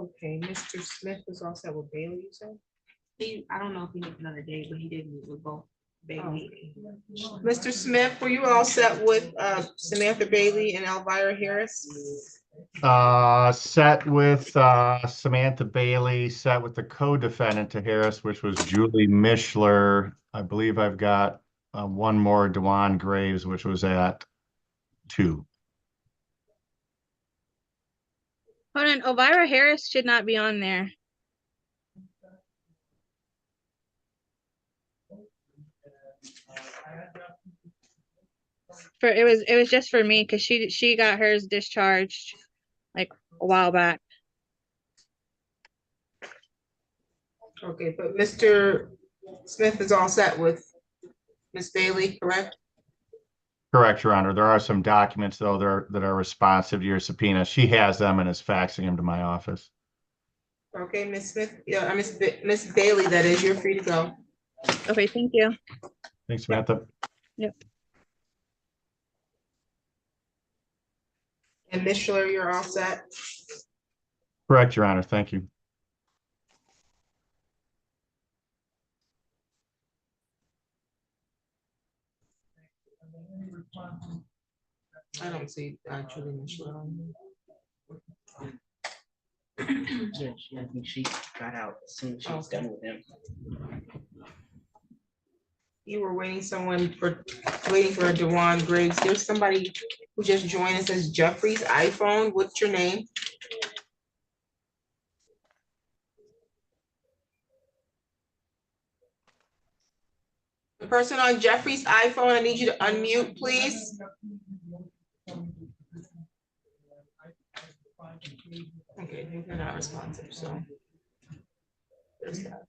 Okay, Mr. Smith was all set with Bailey, you said? I don't know if he needs another day, but he did meet with both Bailey. Mr. Smith, were you all set with Samantha Bailey and Elvira Harris? Set with Samantha Bailey, set with the co-defendant to Harris, which was Julie Mishler. I believe I've got one more, Dewan Graves, which was at 2. Hold on, Elvira Harris should not be on there. It was just for me because she got hers discharged like a while back. Okay, but Mr. Smith is all set with Miss Bailey, correct? Correct, Your Honor. There are some documents, though, that are responsive to your subpoena. She has them and is faxing them to my office. Okay, Miss Smith, yeah, Miss Bailey, that is, you're free to go. Okay, thank you. Thanks, Samantha. Yep. And Miss Schiller, you're all set. Correct, Your Honor. Thank you. I don't see Julie Miss Schiller on Yeah, I think she got out as soon as she was done with him. You were waiting for Dewan Graves. There's somebody who just joined us as Jeffrey's iPhone. What's your name? The person on Jeffrey's iPhone, I need you to unmute, please. Okay, they're not responsive, so. There's that.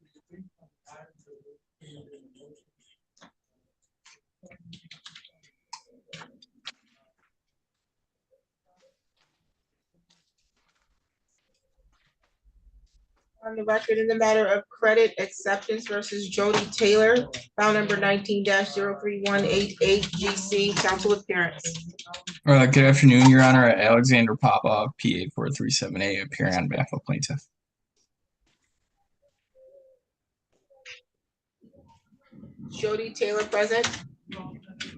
On the record in the matter of credit acceptance versus Jody Taylor, file number 19-03188 GC, counsel appearance. Good afternoon, Your Honor. Alexander Popov, PA 437A, appearing on behalf of plaintiff. Jody Taylor present?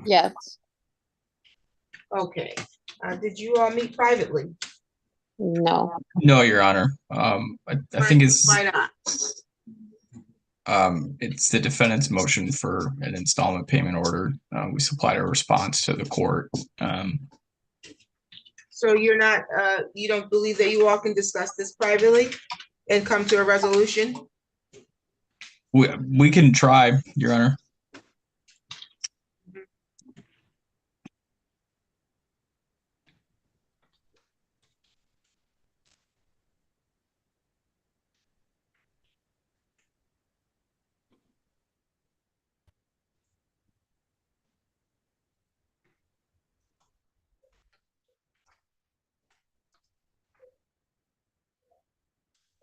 Yes. Okay. Did you all meet privately? No. No, Your Honor. I think it's Why not? it's the defendant's motion for an installment payment order. We supplied a response to the court. So you're not, you don't believe that you all can discuss this privately and come to a resolution? We can try, Your Honor.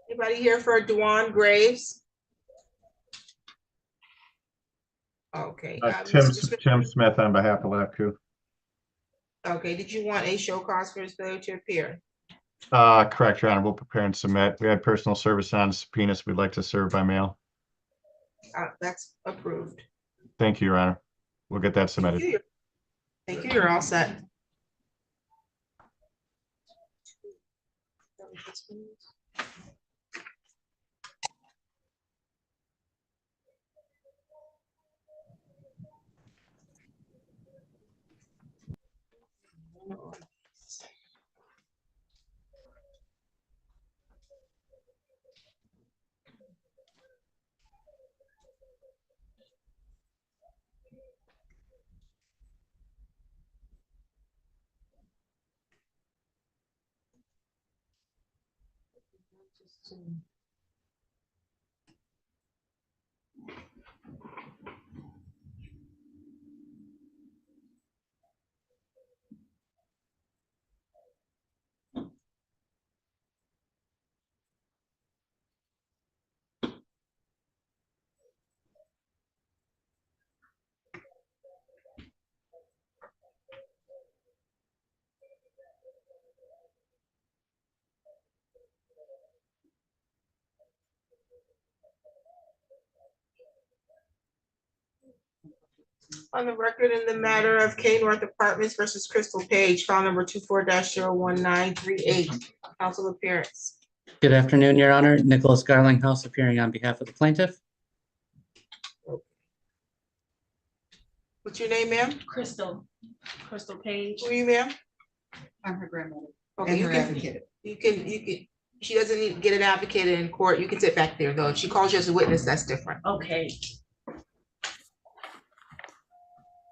Anybody here for Dewan Graves? Okay. Tim Smith on behalf of LAFCO. Okay, did you want a show cause for his failure to appear? Correct, Your Honor. We'll prepare and submit. We had personal service on subpoenas we'd like to serve by mail. That's approved. Thank you, Your Honor. We'll get that submitted. Thank you, you're all set. On the record in the matter of K North Apartments versus Crystal Page, file number 24-01938, council appearance. Good afternoon, Your Honor. Nicholas Garlinghouse appearing on behalf of the plaintiff. What's your name, ma'am? Crystal Page. Who are you, ma'am? I'm her grandmother. Okay, And you her can, advocate. you can, she doesn't need to get an advocate in court. You can sit back there, though. If she calls you as a witness, that's different. Okay,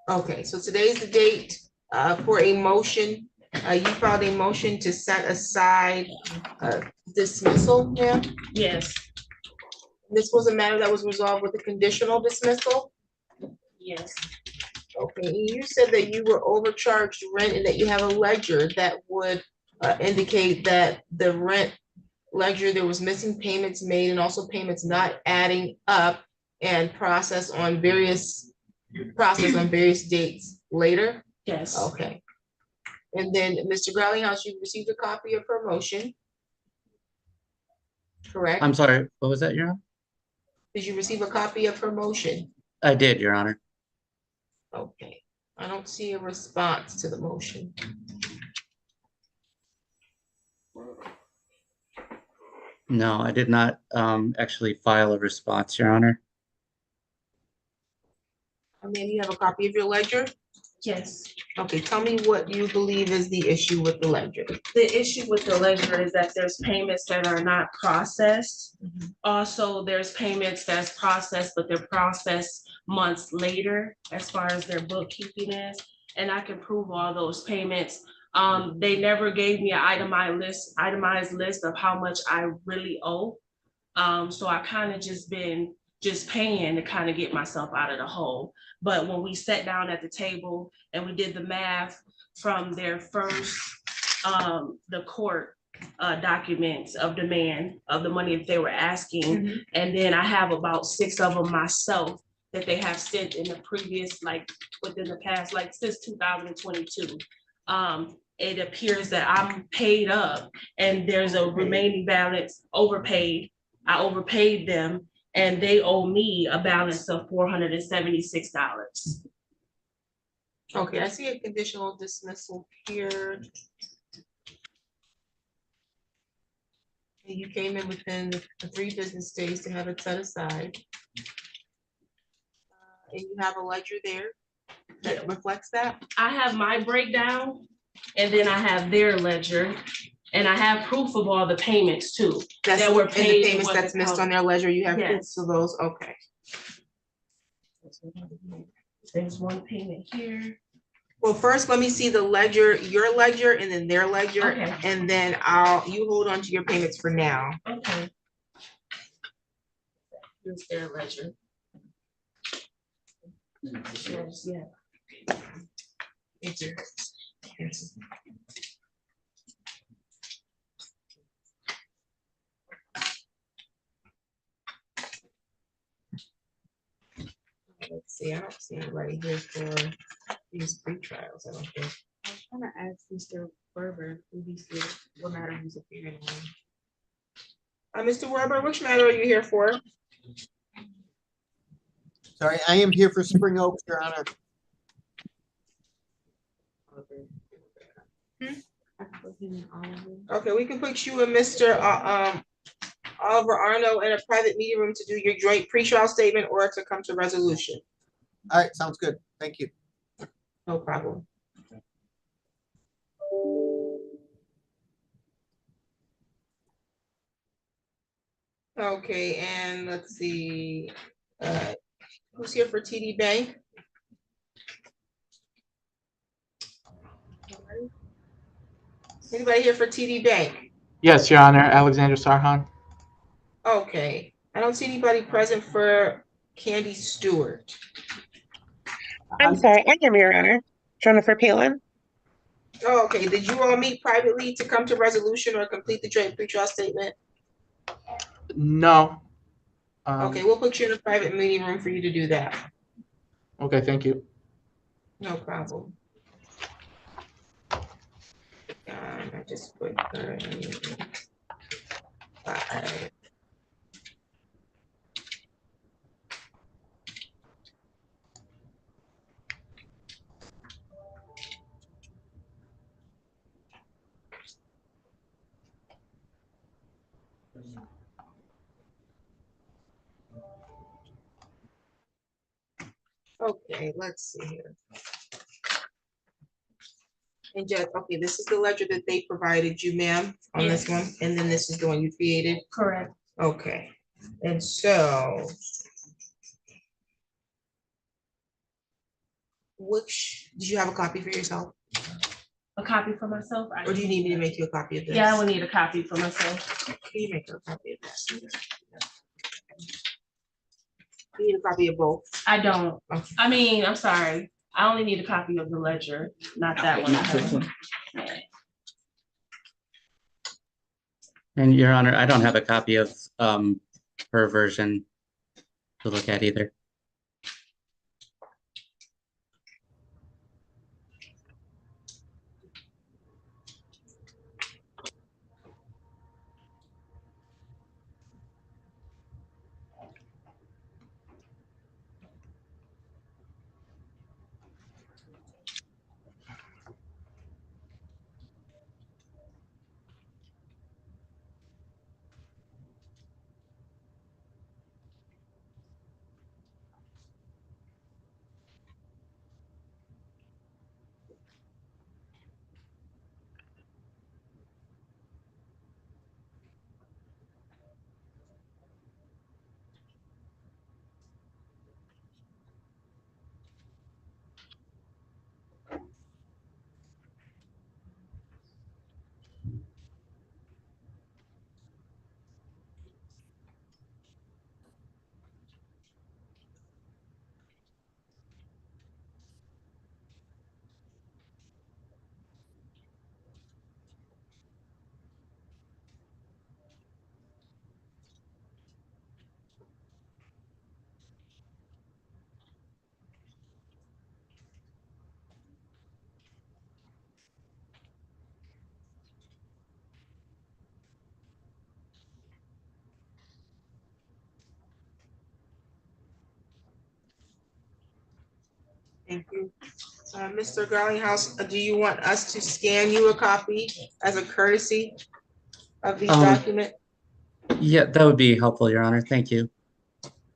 Okay, so today's the date for a motion. You filed a motion to set aside dismissal, ma'am. yes, This was a matter that was resolved with a conditional dismissal. yes, Okay, and you said that you were overcharged rent and that you have a ledger that would indicate that the rent ledger, there was missing payments made and also payments not adding up and processed on various dates later. yes. Okay. And then, Mr. Growlinghouse, you received a copy of her motion. Correct? I'm sorry, what was that, Your Honor? Did you receive a copy of her motion? I did, Your Honor. Okay, I don't see a response to the motion. No, I did not actually file a response, Your Honor. I mean, you have a copy of your ledger? Yes. Okay, tell me what you believe is the issue with the ledger. The issue with the ledger is that there's payments that are not processed. Also, there's payments that's processed, but they're processed months later as far as their bookkeeping is. And I can prove all those payments. They never gave me an itemized list of how much I really owe. So I kind of just been paying to kind of get myself out of the hole. But when we sat down at the table and we did the math from their first, the court documents of demand of the money that they were asking, and then I have about 6 of them myself that they have sent in the previous, like within the past, like since 2022. It appears that I'm paid up and there's a remaining balance overpaid. I overpaid them and they owe me a balance of $476. Okay, I see a conditional dismissal here. And you came in within the 3 business days to have it set aside. And you have a ledger there that reflects that? I have my breakdown and then I have their ledger and I have proof of all the payments too. That's That were and the paid payments and that's wasn't missed on their ledger, you have proofs Yes. of those, okay. There's one payment here. Well, first, let me see the ledger, your ledger and then their ledger, Okay. and then you hold on to your payments for now. Okay. Here's their ledger. Yes, yeah. Thank you. Let's see, I don't see anybody here for these pre-trials, I don't think. I was trying to ask Mr. Berber who he's here, what matter he's appearing on. Mr. Weber, which matter are you here for? Sorry, I am here for Spring Oaks, Your Honor. Okay, we can put you and Mr. Oliver Arno in a private meeting room to do your joint pre-trial statement or to come to resolution. All right, sounds good. Thank you. No problem. Okay, and let's see, who's here for TD Bank? Anybody here for TD Bank? Yes, Your Honor, Alexander Sarhan. Okay, I don't see anybody present for Candy Stewart. I'm sorry, I am Your Honor. Jennifer Palin. Oh, okay, did you all meet privately to come to resolution or complete the joint pre-trial statement? No. Okay, we'll put you in a private meeting room for you to do that. Okay, thank you. No problem. I just put her in. Five. Okay, let's see here. And Jeff, okay, this is the ledger that they provided you, ma'am, on this Yes. one, and then this is the one you created? Correct. Okay, and so. Did you have a copy for yourself, A copy for myself? or do you need me to make you a copy of this? Yeah, I would need a copy for myself. Can you make her a copy of this? You need a copy of both? I don't. Okay. I mean, I'm sorry. I only need a copy of the ledger, not that one. Not this one. Yeah. And Your Honor, I don't have a copy of her version to look at either. Thank you. Mr. Garlinghouse, do you want us to scan you a copy as a courtesy of these documents? Yeah, that would be helpful, Your Honor. Thank you.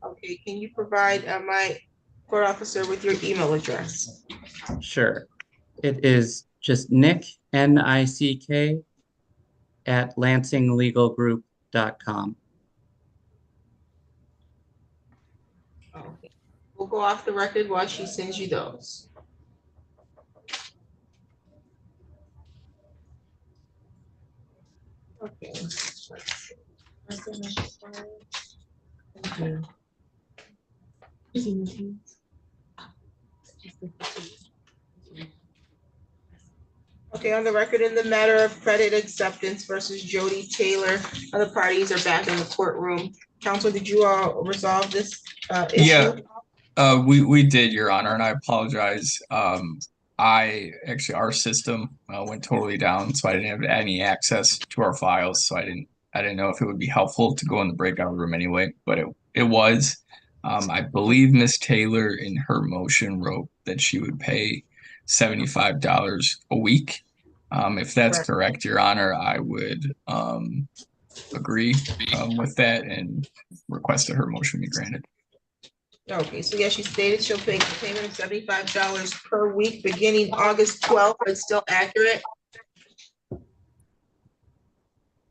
Okay, can you provide my court officer with your email address? Sure. It is just Nick, Nick, at lansinglegalgroup.com. Okay, we'll go off the record while she sends you those. Okay. Okay, on the record in the matter of credit acceptance versus Jody Taylor, other parties are back in the courtroom. Counsel, did you all resolve this issue? Yeah, we did, Your Honor, and I apologize. Our system went totally down, so I didn't have any access to our files. So I didn't know if it would be helpful to go in the breakout room anyway, but it was. I believe Miss Taylor in her motion wrote that she would pay $75 a week. If that's correct, Your Honor, I would agree with that and request that her motion be granted. Okay, so yeah, she stated she'll pay a payment of $75 per week beginning August 12th. It's still accurate?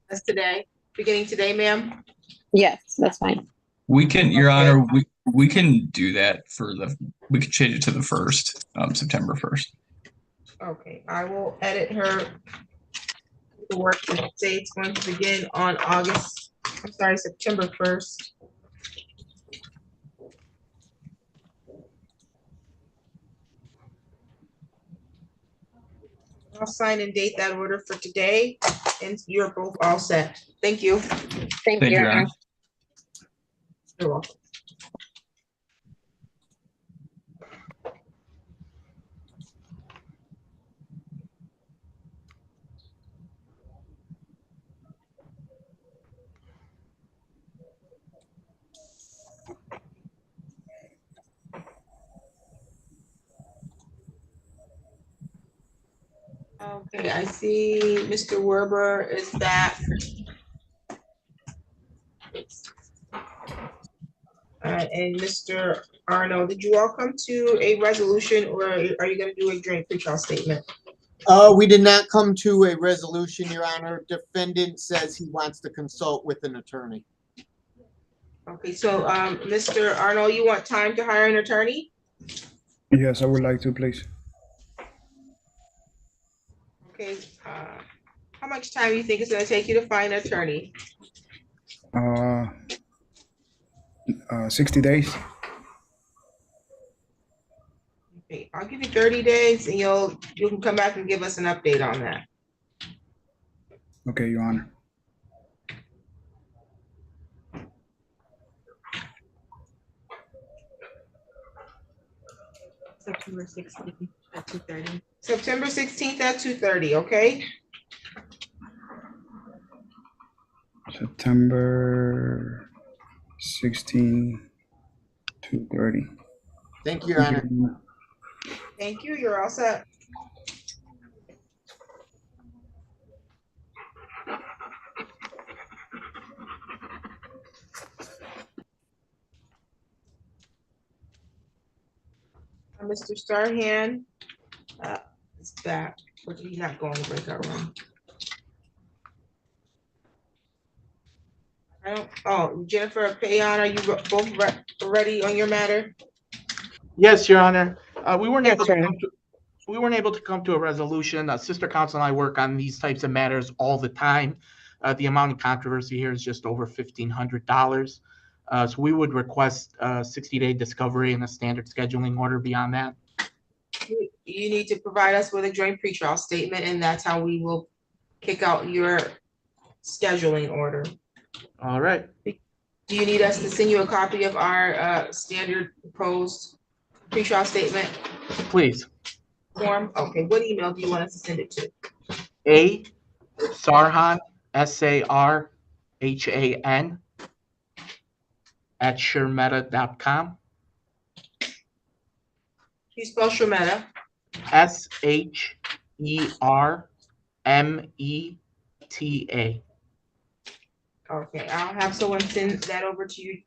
That's today, beginning today, ma'am? Yes, that's fine. We can, Your Okay. Honor, we can do that we can change it to the 1st, September 1st. Okay, I will edit her the work to say it's going to begin on September 1st. I'll sign and date that order for today, and you're both all set. Thank you. Thank you, Your Honor. You're welcome. Okay, I see Mr. Werber is back. and Mr. Arnold, did you all come to a resolution or are you gonna do a joint pretrial statement? We did not come to a resolution, Your Honor. Defendant says he wants to consult with an attorney. Okay, so, Mr. Arnold, you want time to hire an attorney? Yes, I would like to, please. Okay, how much time do you think it's gonna take you to find an attorney? 60 days. Okay, I'll give you 30 days and you can come back and give us an update on that. Okay, Your Honor. September 16th at 2:30. September 16th at 2:30, okay? September 16, 2:30. Thank you, Your Honor. Thank you, you're all set. Mr. Starhan is back, but he's not going to breakout room. Jennifer Payan, are you both ready on your matter? Yes, Your Honor. We weren't Yes, able Your to Honor. come to, we weren't able to come to a resolution. Sister counsel and I work on these types of matters all the time. The amount of controversy here is just over $1,500. So we would request a 60-day discovery and a standard scheduling order beyond that. You need to provide us with a joint pretrial statement, and that's how we will kick out your scheduling order. All right. Do you need us to send you a copy of our standard proposed pretrial statement Please. form? Okay, what email do you want us to send it to? A. Sarhan, SARHAN, @shermeta.com. You spell Shermeta. SHERMETA. Okay, I'll have someone send that over to you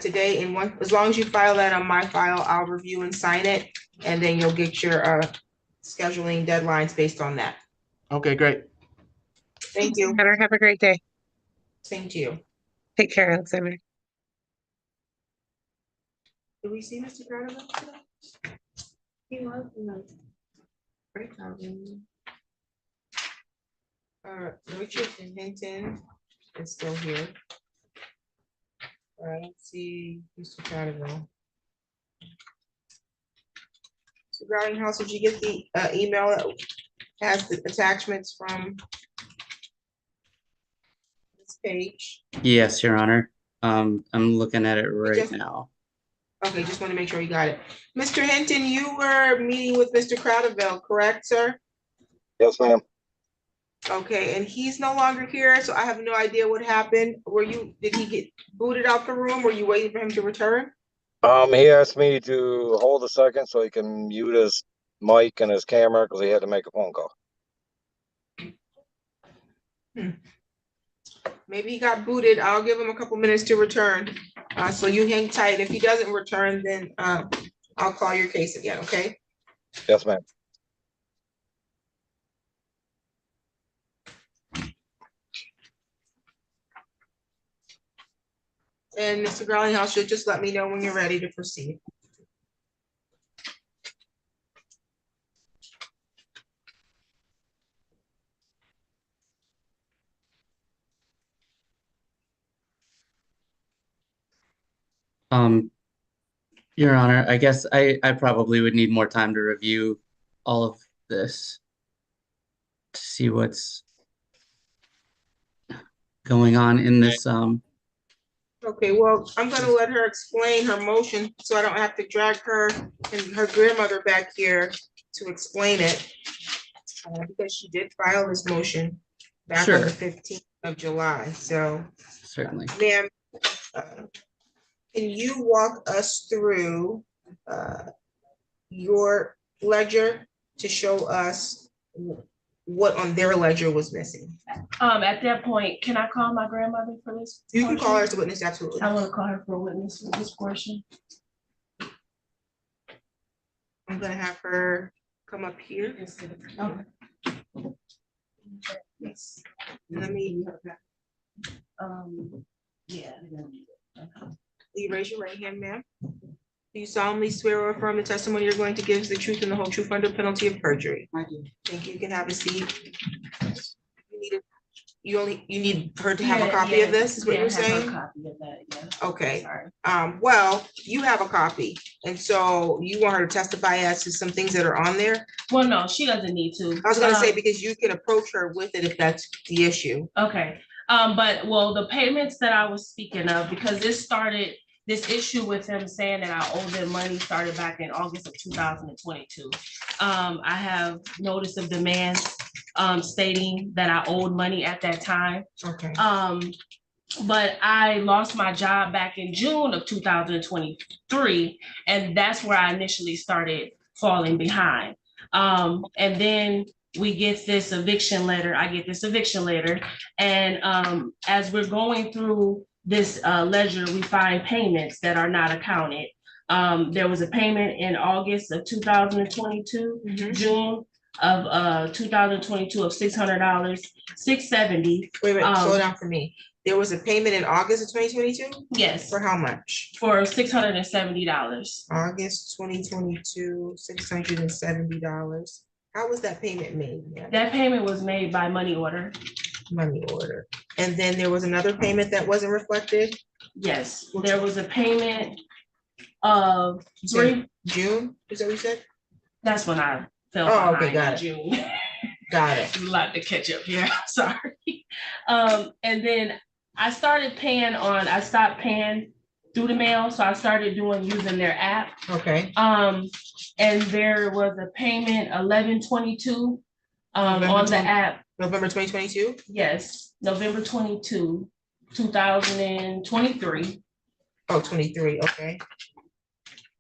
today, and as long as you file that on my file, I'll review and sign it, and then you'll get your scheduling deadlines based on that. Okay, great. Thank you. Have a great day. Same to you. Take care, Alexander. Did we see Mr. Carter today? He was in the breakout room. Richard Hinton is still here. I don't see Mr. Carter. So Grindhouse, did you get the email that has the attachments from this page? Yes, Your Honor. I'm looking at it right Just- now. Okay, just want to make sure you got it. Mr. Hinton, you were meeting with Mr. Crowderville, correct, sir? Yes, ma'am. Okay, and he's no longer here, so I have no idea what happened. Did he get booted out the room? Were you waiting for him to return? He asked me to hold a second so he can mute his mic and his camera because he had to make a phone call. Maybe he got booted. I'll give him a couple minutes to return. So you hang tight. If he doesn't return, then I'll call your case again, okay? Yes, ma'am. And Mr. Growlinghouse, you'll just let me know when you're ready to proceed. Your Honor, I guess I probably would need more time to review all of this to see what's going on in this. Okay, well, I'm gonna let her explain her motion, so I don't have to drag her and her grandmother back here to explain it. Because she did file this motion back on the Sure. 15th of July, so. Certainly. Ma'am, can you walk us through your ledger to show us what on their ledger was missing. At that point, can I call my grandmother for this? You can call her as portion? a witness, absolutely. I want to call her for a witness for this portion. I'm gonna have her come up here. Okay. Yes. Let me, Yeah. will you raise your right hand, ma'am? Do you solemnly swear or affirm the testimony you're going to give is the truth and the whole truth under penalty of perjury? I do. Thank you. You can have a seat. You need her to have a Yeah, copy yeah, of this, is what yeah, you're I have a saying? copy of that, yeah. Okay. Sorry. Well, you have a copy, and so you want her to testify as to some things that are on there? Well, no, she doesn't need to. I was gonna say, because you can approach her with it if that's the issue. Okay, but well, the payments that I was speaking of, because this issue with them saying that I owe them money started back in August of 2022. I have notice of demands stating that I owed money at that time. Okay. But I lost my job back in June of 2023, and that's where I initially started falling behind. And then we get this eviction letter, I get this eviction letter, and as we're going through this ledger, we find payments that are not accounted. There was a payment in August of 2022, June of 2022 of $600, $670. Wait, slow down for me. There was a payment in August of 2022? Yes. For how much? For $670. August 2022, $670. How was that payment made? That payment was made by money order. Money order. And then there was another payment that wasn't reflected? Yes, there was a payment of June, is that what you said? That's when I fell Oh, okay, behind got in it. June. Got it. There's a lot to catch up here, sorry. And then I stopped paying through the mail, so I started using their app. Okay. And there was a payment 11/22 on the app. November 2022? Yes, November 22, 2023. Oh, 23, okay.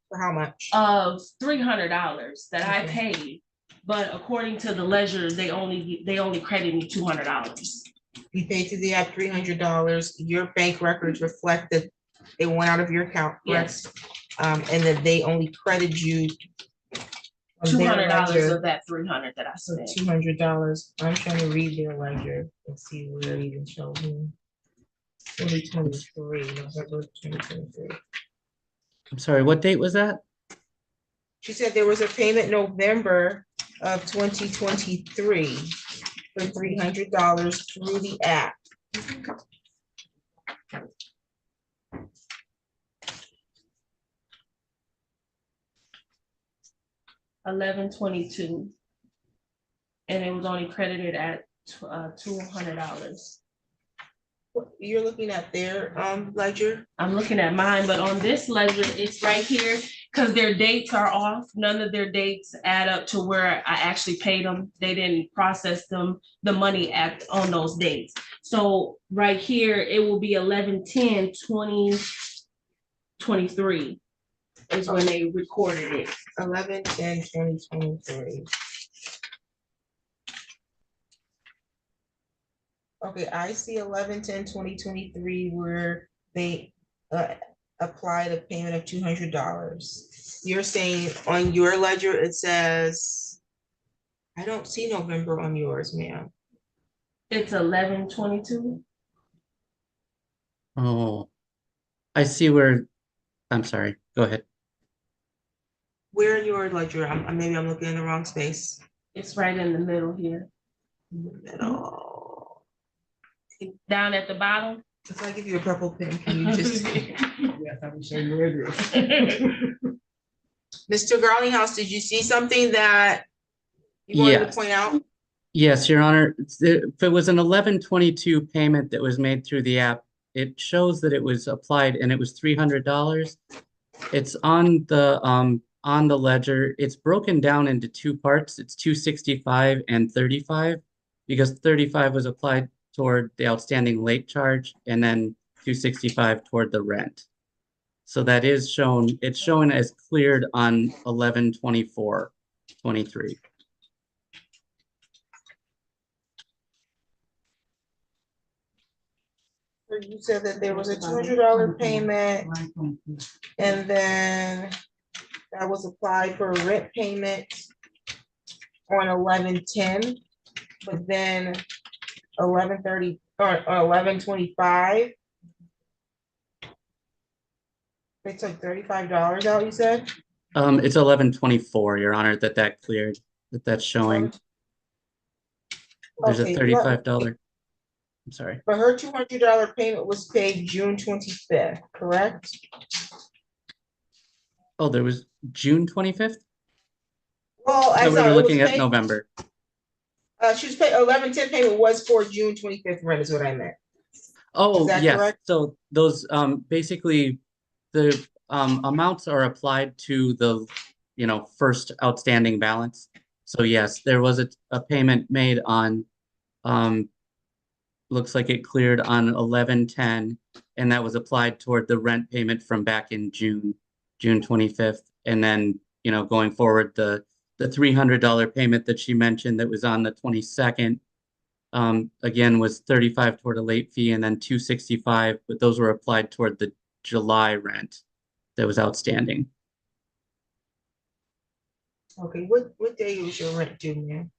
For how much? Of $300 that I paid, but according to the ledger, they only credited me $200. You paid through the app $300. Your bank records reflect that it went out of your account, correct? Yes. And that they only credited you $200 of that 300 that I spent. $200. I'm trying to read their ledger and see where it even shows me. 2023, November 2023. I'm sorry, what date was that? She said there was a payment November of 2023 for $300 through the app. 11/22, and it was only credited at $200. You're looking at their ledger? I'm looking at mine, but on this ledger, it's right here, because their dates are off. None of their dates add up to where I actually paid them. They didn't process the money on those dates. So right here, it will be 11/10/2023 is when they recorded it. 11/10/2023. Okay, I see 11/10/2023 where they applied a payment of $200. You're saying on your ledger, it says, I don't see November on yours, ma'am. It's 11/22. Oh, I see where, I'm sorry, go ahead. Where in your ledger? Maybe I'm looking in the wrong space. It's right in the middle here. Middle. Down at the bottom. If I give you a purple pen, can you just? Yes, I will show you where it is. Mr. Garlinghouse, did you see something that you wanted to point out? Yes, Your Honor. If it was an 11/22 payment that was made through the app, it shows that it was applied and it was $300. It's on the ledger. It's broken down into two parts. It's $265 and $35 because $35 was applied toward the outstanding late charge and then $265 toward the rent. So that is shown, it's shown as cleared on 11/24/23. You said that there was a $200 payment and then that was applied for a rent payment on 11/10, but then 11/30 or 11/25. They took $35 out, you said? It's 11/24, Your Honor, that cleared, that's showing. There's a Okay, $35. I'm sorry. but her $200 payment was paid June 25th, correct? Oh, there was June 25th? Well, So I'm we sorry, were it was looking at paid, November. she was paid, 11/10 payment was for June 25th rent is what I meant. Oh, that yes. correct? So those, basically, the amounts are applied to the, first outstanding balance. So yes, there was a payment made on, looks like it cleared on 11/10, and that was applied toward the rent payment from back in June 25th. And then, going forward, the $300 payment that she mentioned that was on the 22nd, again, was 35 toward a late fee and then 265, but those were applied toward the July rent that was outstanding. Okay, what day was your rent due, ma'am?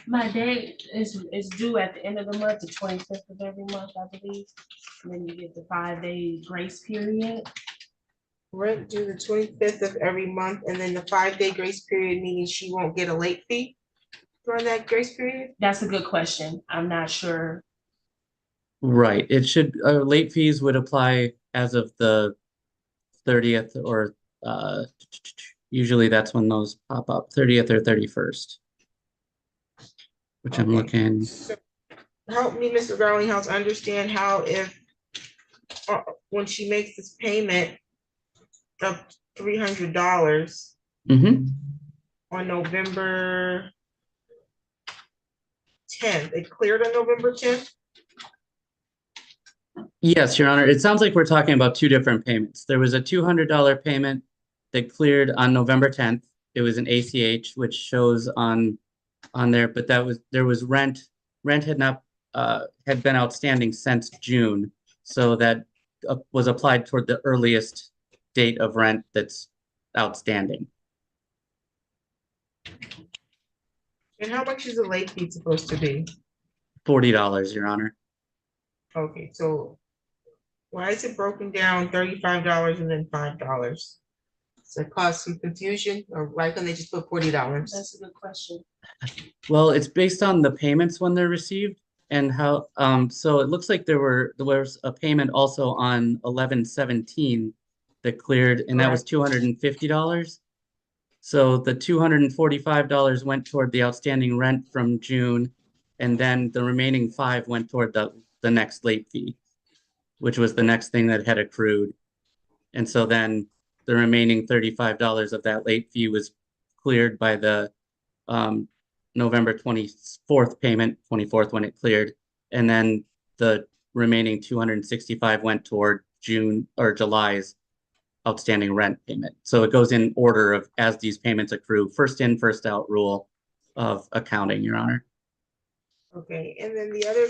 My date is due at the end of the month, the 25th of every month, I believe. And then you get the 5-day grace period. Rent due the 25th of every month, and then the 5-day grace period, meaning she won't get a late fee during that grace period? That's a good question. I'm not sure. Right. It should, late fees would apply as of the 30th or usually that's when those pop up, 30th or 31st. Which I'm looking. So help me, Mr. Garlinghouse, understand how if when she makes this payment of $300 on November 10th, it cleared on November 10th? Yes, Your Honor. It sounds like we're talking about two different payments. There was a $200 payment that cleared on November 10th. It was an ACH, which shows on there, but there was rent. Rent had not had been outstanding since June, so that was applied toward the earliest date of rent that's outstanding. And how much is a late fee supposed to be? $40, Your Honor. Okay, so why is it broken down $35 and then $5? So it caused some confusion, or why couldn't they just put $40? That's a good question. Well, it's based on the payments when they're received and how, so it looks like there was a payment also on 11/17 that cleared, and that was $250. So the $245 went toward the outstanding rent from June, and then the remaining $5 went toward the next late fee, which was the next thing that had accrued. And so then the remaining $35 of that late fee was cleared by the November 24th payment, 24th when it cleared. And then the remaining 265 went toward June or July's outstanding rent payment. So it goes in order of as these payments accrue, first in, first out rule of accounting, Your Honor. Okay, and then the other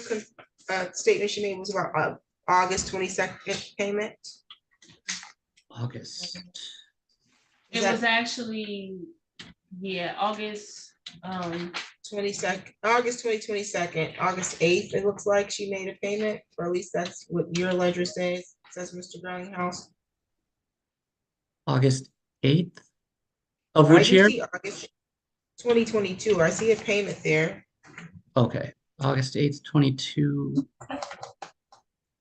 statement she made was about August 22nd payment. August. It was actually, August 22nd, August 2022, August 8th, it looks like she made a payment, or at least that's what your ledger says, Mr. Garlinghouse. August 8th? Of which year? August 2022, I see a payment there. Okay, August 8th, 22.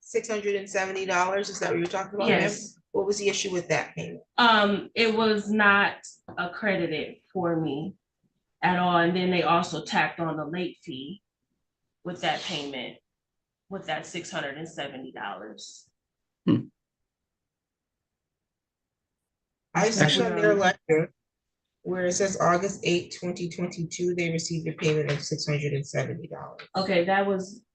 $670, is that what you're talking about? Yes. Ma'am? What was the issue with that payment? It was not accredited for me at all. And then they also tacked on the late fee with that payment, with that $670. I see on their ledger where it says August 8th, 2022, they received a payment of $670. Okay,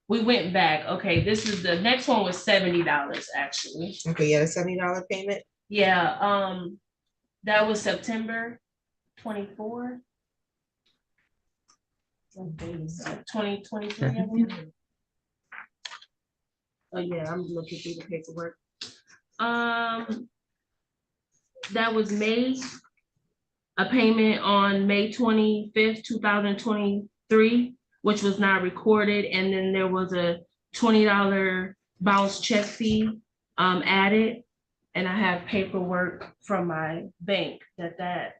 we went back. Okay, this is the next one was $70 actually. Okay, yeah, the $70 payment. Yeah, that was September 24. 2023, I believe. Oh, yeah, I'm looking through the paperwork. That was May, a payment on May 25th, 2023, which was not recorded, and then there was a $20 bounce check fee added. And I have paperwork from my bank that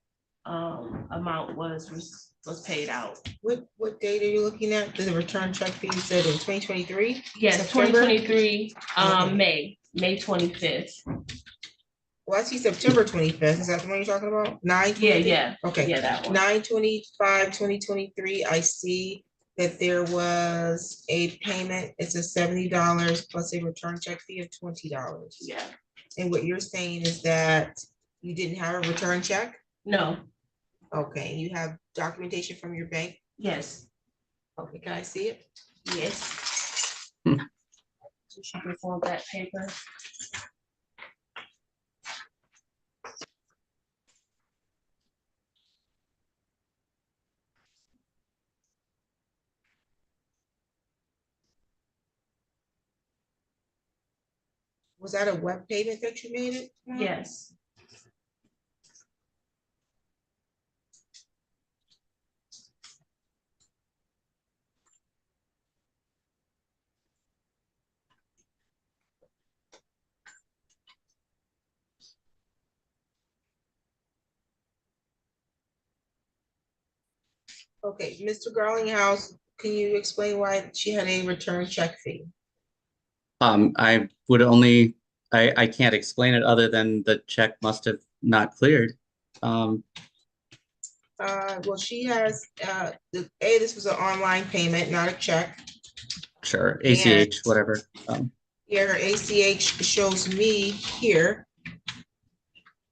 amount was paid out. What date are you looking at? The return check fee, you said in 2023? Yes, September? 2023, Okay. May 25th. Well, I see September 25th. Is that the one you're talking about? Yeah. Okay. Yeah, that one. 9/25/2023. I see that there was a payment. It's a $70 plus a return check fee of $20. Yeah. And what you're saying is that you didn't have a return check? No. Okay, you have documentation from your bank? Yes. Okay, can I see it? Yes. She performed that paper. Was that a web payment that you made it? Yes. Okay, Mr. Garlinghouse, can you explain why she had a return check fee? I would only, I can't explain it other than the check must have not cleared. Well, she has, this was an online payment, not a check. Sure, ACH, whatever. Yeah, her ACH shows me here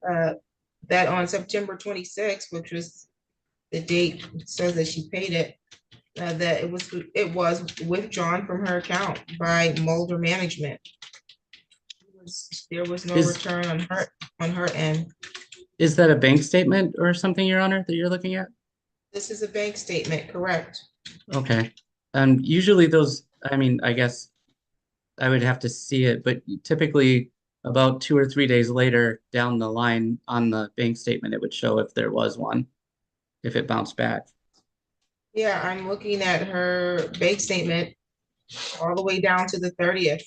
that on September 26th, which was the date, it says that she paid it, that it was withdrawn from her account by Mulder Management. There was no return on her end. Is that a bank statement or something, Your Honor, that you're looking at? This is a bank statement, correct? Okay. Usually those, I mean, I guess I would have to see it, but typically about 2 or 3 days later down the line on the bank statement, it would show if there was one, if it bounced back. Yeah, I'm looking at her bank statement all the way down to the 30th.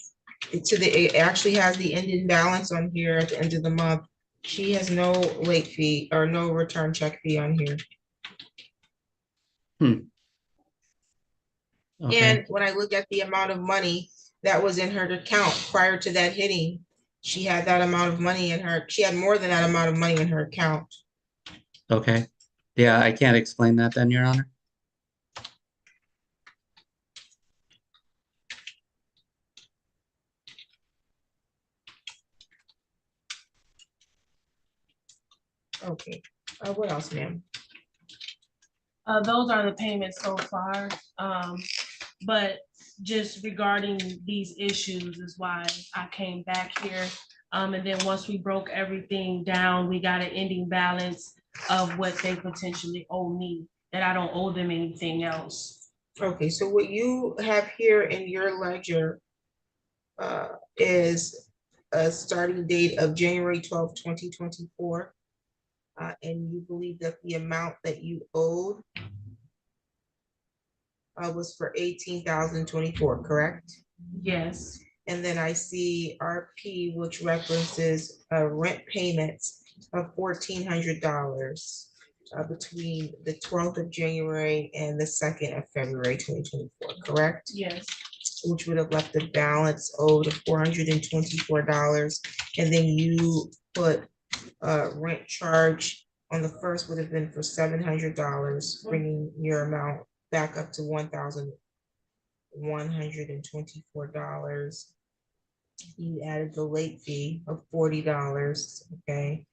It actually has the ending balance on here at the end of the month. She has no late fee or no return check fee on here. Okay. And when I look at the amount of money that was in her account prior to that hitting, she had that amount of money in her, she had more than that amount of money in her account. Okay. Yeah, I can't explain that then, Your Honor. Okay, what else, ma'am? Those are the payments so far. But just regarding these issues is why I came back here. And then once we broke everything down, we got an ending balance of what they potentially owe me, that I don't owe them anything else. Okay, so what you have here in your ledger is a starting date of January 12th, 2024. And you believe that the amount that you owed was for 18,024, correct? Yes. And then I see RP, which references rent payments of $1,400 between the 12th of January and the 2nd of February, 2024, correct? Yes. Which would have left the balance owed of $424. And then you put rent charge on the first would have been for $700, bringing your amount back up to $1,124. You added the late fee of $40, okay?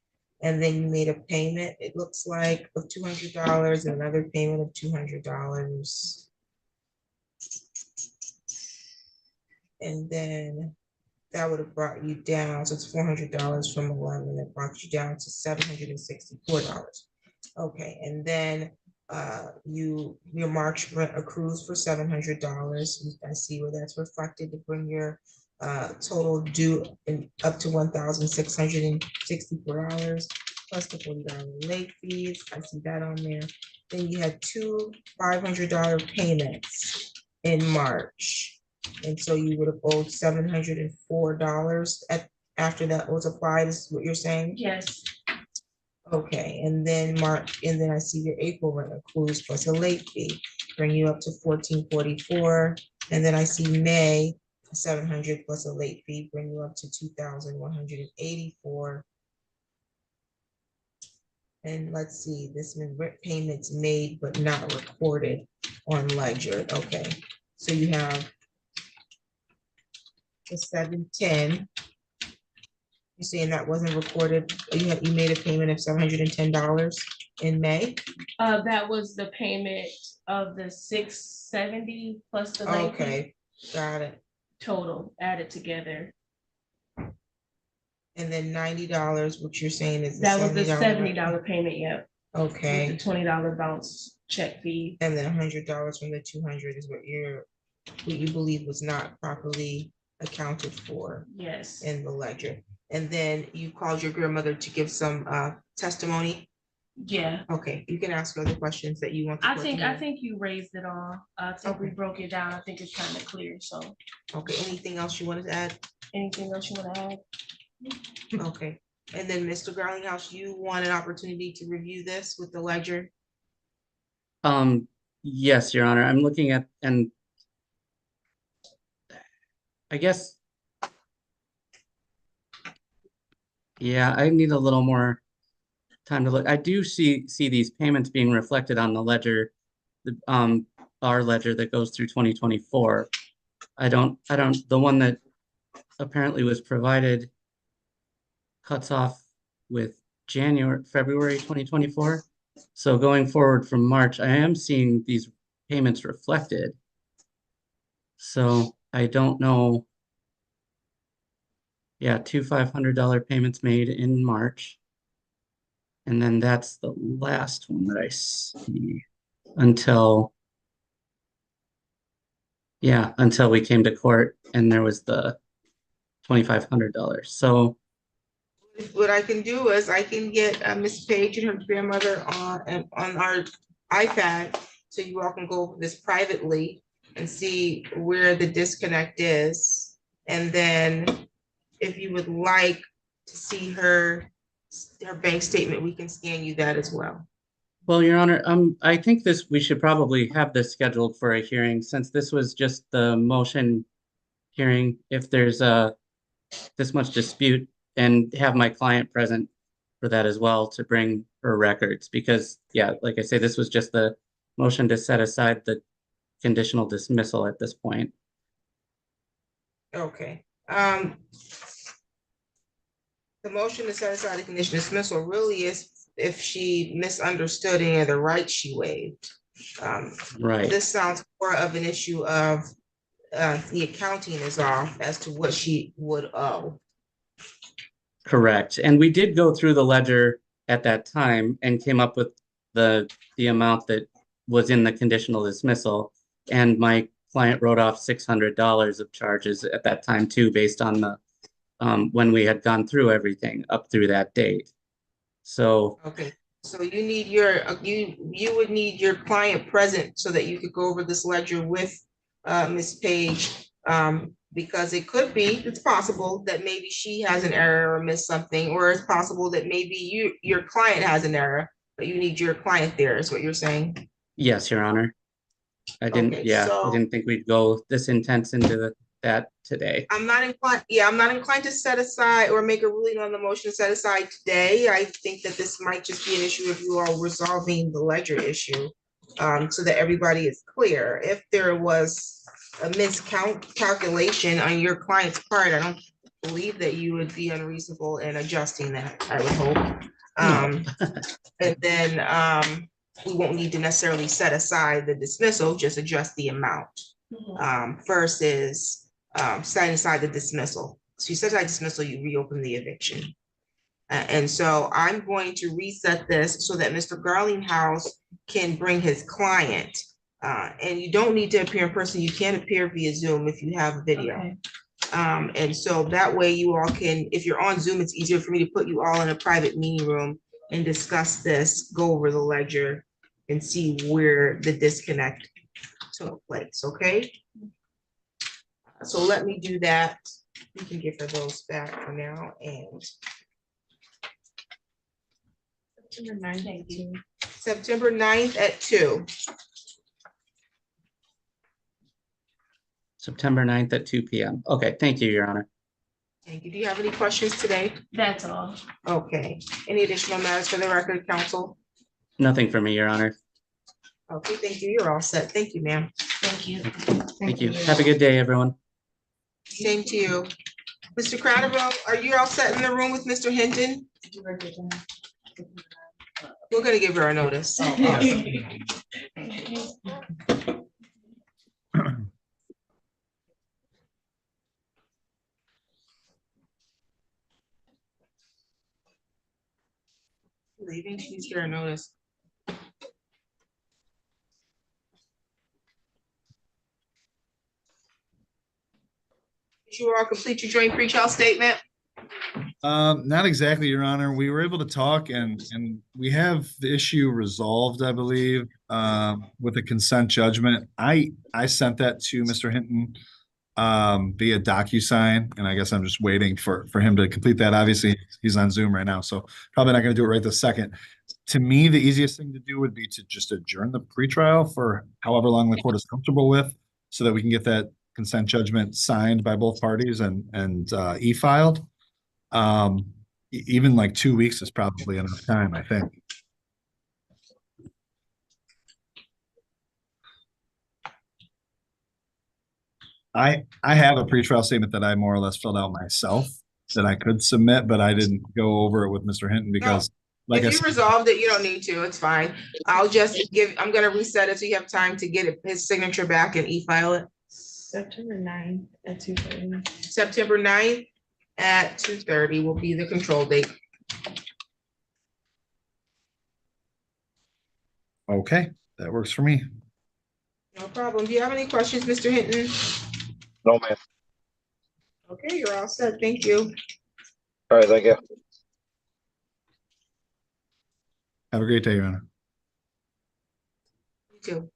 And then you made a payment, it looks like, of $200 and another payment of $200. And then that would have brought you down, so it's $400 from 11, that brought you down to $764. Okay, and then your March rent accrues for $700. I see where that's reflected to bring your total due in up to $1,664 plus the $40 late fees. I see that on there. Then you had two $500 payments in March. And so you would have owed $704 after that was applied, is what you're saying? Yes, Okay, and then and then I see your April rent accrues plus a late fee, bring you up to 1444. And then I see May, 700 plus a late fee, bring you up to 2,184. And let's see, this rent payments made but not recorded on ledger. Okay, so you have the 710. You're saying that wasn't recorded, you made a payment of $710 in May? that was the payment of the 670 plus the late fee Okay, got it. total added together. And then $90, which you're saying is the That was the $70. $70 payment, yep. With Okay, the $20 bounce check fee. and then $100 from the 200 is what you believe was not properly accounted for Yes. in the ledger. And then you called your grandmother to give some testimony. Yeah, Okay, you can ask her the questions that you want. I think you raised it all. I think we Okay. broke it down. I think it's kind of clear, so Okay, anything else you wanted to add? anything else you want to add? Okay, and then Mr. Garlinghouse, you want an opportunity to review this with the ledger? Yes, Your Honor, I'm looking at, and I guess, yeah, I need a little more time to look. I do see these payments being reflected on the ledger, our ledger that goes through 2024. The one that apparently was provided cuts off with February 2024. So going forward from March, I am seeing these payments reflected. So I don't know. Yeah, two $500 payments made in March. And then that's the last one that I see until we came to court and there was the $2,500. So What I can do is I can get Miss Page and her grandmother on our iPad, so you all can go over this privately and see where the disconnect is. And then if you would like to see her bank statement, we can scan you that as well. well, Your Honor, I think we should probably have this scheduled for a hearing since this was just the motion hearing. If there's this much dispute, and have my client present for that as well to bring her records, because yeah, like I say, this was just the motion to set aside the conditional dismissal at this point. Okay. The motion to set aside the condition dismissal really is if she misunderstood any of the rights she waived. Right. This sounds more of an issue of the accounting is off as to what she would owe. Correct. And we did go through the ledger at that time and came up with the amount that was in the conditional dismissal. And my client wrote off $600 of charges at that time too, based on the when we had gone through everything up through that date. So okay, so you need you would need your client present so that you could go over this ledger with Ms. Page, because it's possible that maybe she has an error or missed something, or it's possible that maybe your client has an error, but you need your client there, is what you're saying? yes, Your Honor. I didn't think we'd go this intense into that today. I'm not inclined to set aside or make a ruling on the motion set aside today. I think that this might just be an issue of you all resolving the ledger issue, so that everybody is clear. If there was a miscalculation on your client's part, I don't believe that you would be unreasonable in adjusting that, I would hope. And then we won't need to necessarily set aside the dismissal, just adjust the amount versus setting aside the dismissal. So you set aside dismissal, you reopen the eviction. And so I'm going to reset this so that Mr. Garlinghouse can bring his client. And you don't need to appear in person. You can appear via Zoom if you have a video. And so that way you all can, if you're on Zoom, it's easier for me to put you all in a private meeting room and discuss this, go over the ledger and see where the disconnect took place, okay? So let me do that. You can give her those back for now and September 9th at 2. September 9th at 2 p.m. Okay, thank you, Your Honor. Thank you. Do you have any questions today? That's all. Okay. Any additional matters for the record, counsel? Nothing for me, Your Honor. Okay, thank you. You're all set. Thank you, ma'am. Thank you. Thank you. Have a good day, everyone. Same to you. Mr. Crowderville, are you all set in the room with Mr. Hinton? We're gonna give her a notice. Leaving, she's here a notice. Did you all complete your joint pre-trial statement? Not exactly, Your Honor. We were able to talk and we have the issue resolved, I believe, with a consent judgment. I sent that to Mr. Hinton via DocuSign, and I guess I'm just waiting for him to complete that. Obviously, he's on Zoom right now, so probably not going to do it right this second. To me, the easiest thing to do would be to just adjourn the pretrial for however long the court is comfortable with, so that we can get that consent judgment signed by both parties and e-filed. Even like 2 weeks is probably enough time, I think. I have a pretrial statement that I more or less filled out myself that I could submit, but I didn't go over it with Mr. Hinton because, like I If you said, resolved it, you don't need to. It's fine. I'm gonna reset it so you have time to get his signature back and e-file it. September 9th at 2:30. September 9th at 2:30 will be the control date. okay, that works for me. No problem. Do you have any questions, Mr. Hinton? No, ma'am. Okay, you're all set. Thank you. All right, thank you. Have a great day, Your Honor. You too.